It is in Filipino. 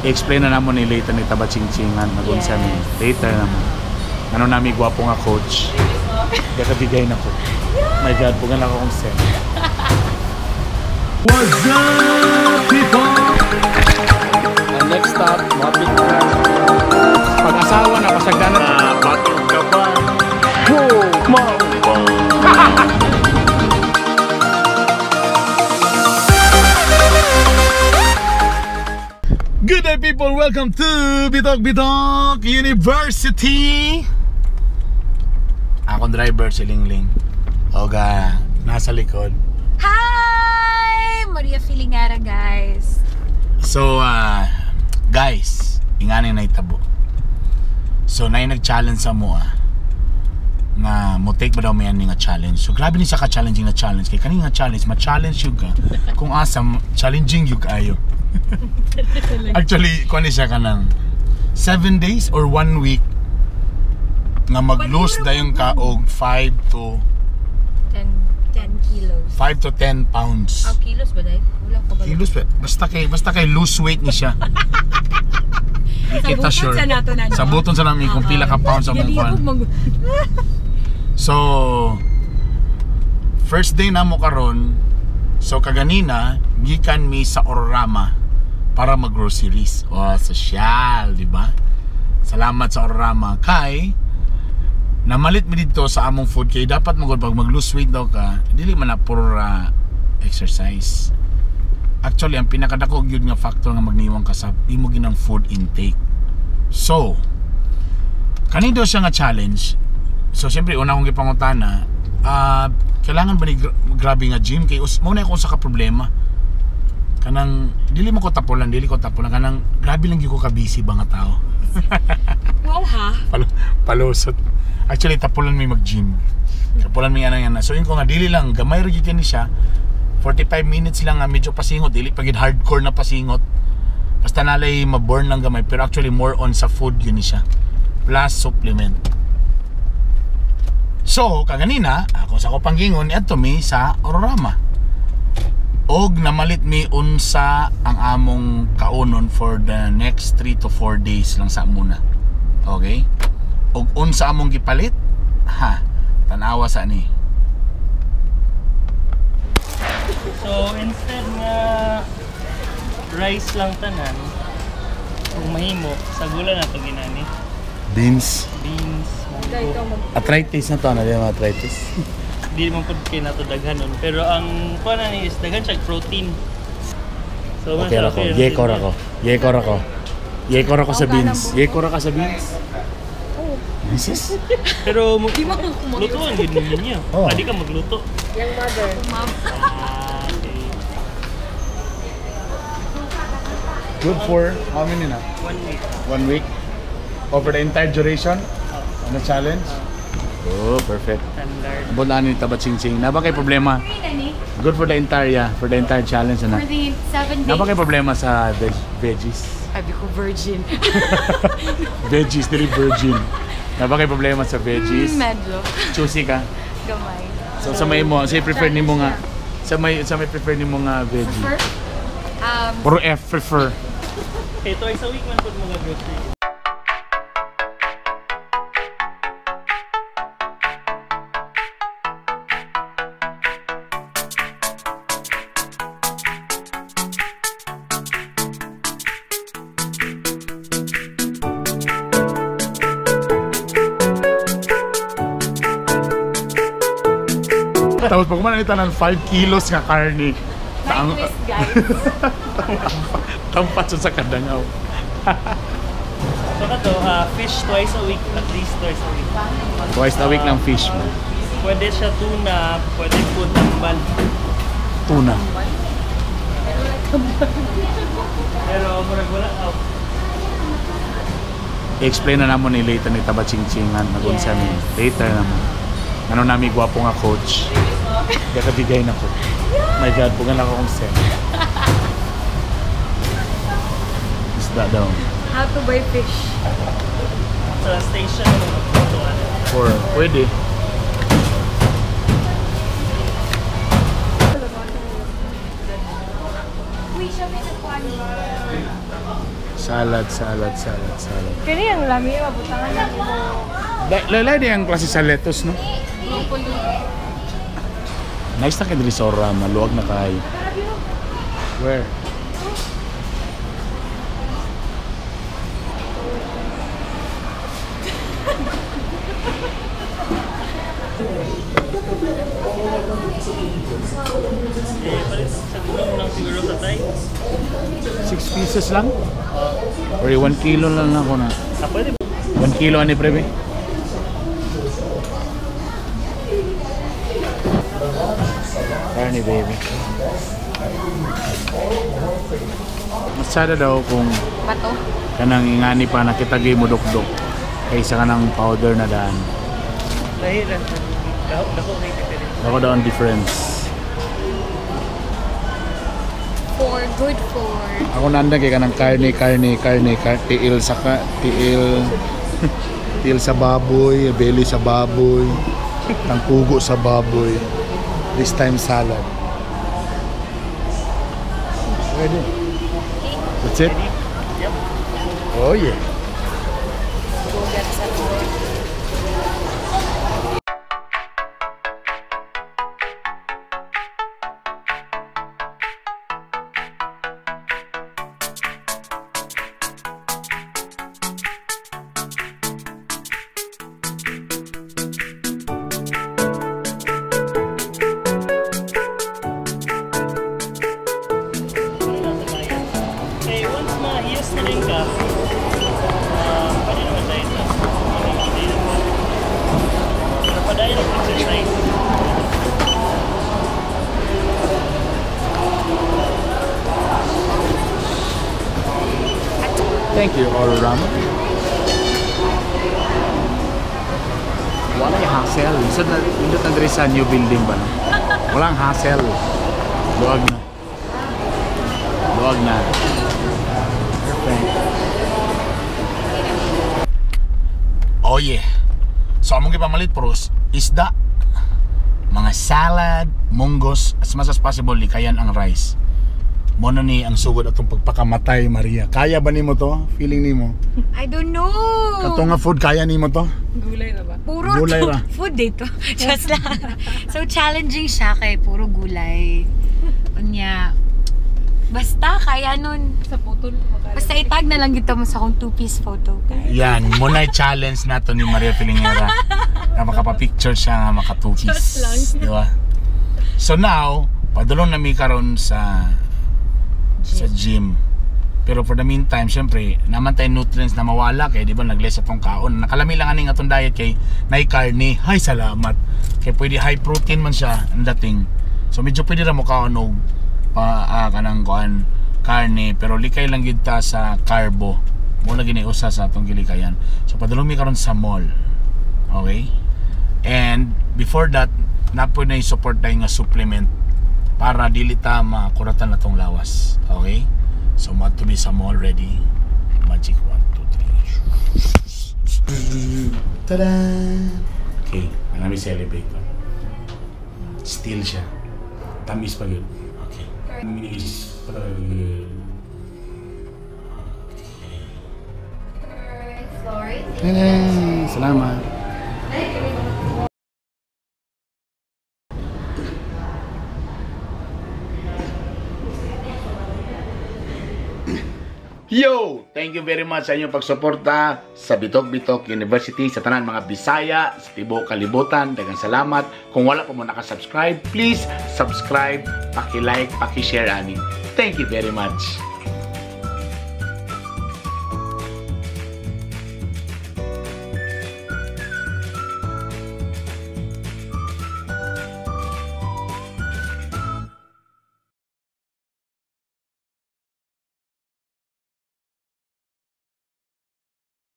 I-explain na naman ni later ni Tabachingchingan na kung saan later naman. Ano namin gwapo nga coach. Kakabigay na ko. My God, pugan ako kung sen. What's up, people? And next stop, mapit na. Pag-asawa na, pasagdanan na. Batong ka ba? Whoa, mambo! Good day, people! Welcome to Bitok Bitok University! Akong driver, si Lingling. Oga, nasa likod. Hi! Maria Filingara, guys. So, guys, inganin na itabo. So, na yung nag-challenge sa mo, nga mo take ba daw may nga challenge. So, grabe ni sa ka-challenging na challenge. Kaya kanina nga challenge, ma-challenge yung ka. Kung asam, challenging yung kayo. Actually, kung ano siya ka ng 7 days or 1 week nga mag-lose dayong ka og 5 to 10 kilos. 5 to 10 pounds. Oh, kilos ba dahil? Wala ko ba? Kilos ba? Basta kay lose weight ni siya. Kita sure. Sa buton sa namin kung pila ka pounds ang mong. So, first day na mo karon. So kaganina, gikan mi sa Ororama para mag-groceries. Oh, social, di ba? Salamat sa Ororama kay namalit mi dito sa among food kay dapat pag mag-lose weight daw ka, dili man na puro exercise. Actually, ang pinakadako gyud nga factor nga magniwang ka sa imo ginang food intake. So, kani daw siya nga challenge. So, siyempre una kong gipangutana, kailangan ba ni grabe nga gym kay muna ako sa ka problema. Kanang dili ko tapulan kanang grabe lang gyud ko ka busy ba nga tao. Wow ha. Palusot. Actually tapulan mi mag-gym. Tapulan mi ana. So yun ko nga dili lang gamay ra gyud ni siya. 45 minutes lang nga medyo pasingot, dili pagid hardcore na pasingot. Basta nalay ma-burn lang gamay pero actually more on sa food yun ni siya. Plus supplement. So kaganina ako sa ko panggingon adto mi sa Ororama. Og namalit mi unsa ang among kaunon for the next 3 to 4 days lang sa muna. Okay? Og unsa among gipalit? Tanawa sa ni. So instead nga rice lang tanan, kung mahimo sa gula na to ginani. Beans. Munggo. Arthritis na to, ano yung arthritis? Di man pud kay nato daghanon, pero ang kuan ni is daghan siya protein. So Okay ra ko. Yekor ako sa beans. Yekor ka sa beans. Misis? Pero lutuan gid niya. Pwede ka magluto. Yung mother. Mom. Okay. Good for how many na? 1 week. 1 week? Over the entire duration? On the challenge? Oh, perfect. Standard. Bulaan ni Tabachingching. Naba kay problema? Good for the entire challenge na. For the 7 days. Naba kay problema sa veggies? Sabi ko virgin. Veggies, dili virgin. Naba kay problema sa veggies? Medyo. Choosy ka? Gamay. So sa may mo, say prefer nimo nga sa may prefer nimo nga veggie. Prefer? Puro F prefer. Okay, twice a week man pud mga grocery. Tapos pag mananita ng 5 kilos nga karne. My twist, guys. Tampat sa kadangaw. So kato, fish twice a week, at least twice a week. Twice a week ng fish mo. Pwede siya tuna, pwede po tambal. Tuna. Pero murag wala. I-explain na naman ni later ni Tabachingchingan na kung saan later naman. Ano namin gwapo nga coach. Kakabigay na ko. My God, pugan ako kung sen. Isda daw. How to buy fish? Sa station, magputuan. Or pwede. Uy, siya may nagkuhan. Salad. Kani ang lami, mabutangan na mo. Lalay din ang klase sa lettuce, no? Broccoli. Nice na kayo sa Orama. Luwag na kayo. Where? Palit sa gulong lang siguro sa tay. 6 pieces lang? Or 1 kilo lang ako na. Pwede 1 kilo ani prebe? Carne baby. Masada daw kung Bato. kanang ingani pa nakitagay mo dok-dok kaysa kanang powder na daan. Lahiran. Dako na ito. Ako daw ang difference. Good for. Ako nanda kay kanang karne, tiil tiil sa baboy, belly sa baboy, tangkugo sa baboy. This time salad. Ready? That's it? Yep. Oh yeah. Bugat sa buhay. Okay, once ma-iyos na rin ka, pwede naman tayo sa napadayo ng exercise. Thank you, Ororama. Walang hassle. Isod na, indot na diri sa new building ba? No? Walang hassle. Luwag na. Luwag na. Perfect. Oh yeah. So, among ipamalit pros, isda, mga salad, munggos, as much as possible, likayan ang rice. Mo na ni ang sugod atong pagpakamatay, Maria. Kaya ba nimo to? Feeling nimo? I don't know. Kato nga food, kaya nimo to? Gulay na ba? Puro Gulay to ra. food dito. Just lang. So challenging siya kay puro gulay. Unya. Basta kaya nun. Sa photo. Basta itag na lang kita mo sa akong 2-piece photo. Yan, muna challenge nato ni Maria Filingera. Na makapapicture siya nga maka 2 piece. Just lang. Di ba? So now, padulong na mi karon sa gym. Pero for the meantime, syempre, naman tayong nutrients na mawala kay di ba nag-less atong kaon. Nakalami lang aning atong diet kay nay karne. Hay salamat. Kay pwede high protein man siya ang dating. So medyo pwede ra mo kaon og kanang kuan karne pero likay lang gid ta sa carbo. Mo na giniusa sa atong gilikayan. So padulong mi karon sa mall. Okay? And before that, napoy na i-support tayo nga supplement para dili ta makuratan na tong lawas. Okay? So matumi sa mall ready. Magic 1, 2, 3. Tada! Okay, nami sa elevator. Still siya. Tamis pa yun. Okay. Minis pa yun. Salamat. Yo! Thank you very much sa inyong pagsuporta sa Bitok University, sa tanan mga Bisaya, sa tibuok kalibutan. Daghang salamat. Kung wala pa mo nakasubscribe, please subscribe, paki-like, paki-share ani. Thank you very much.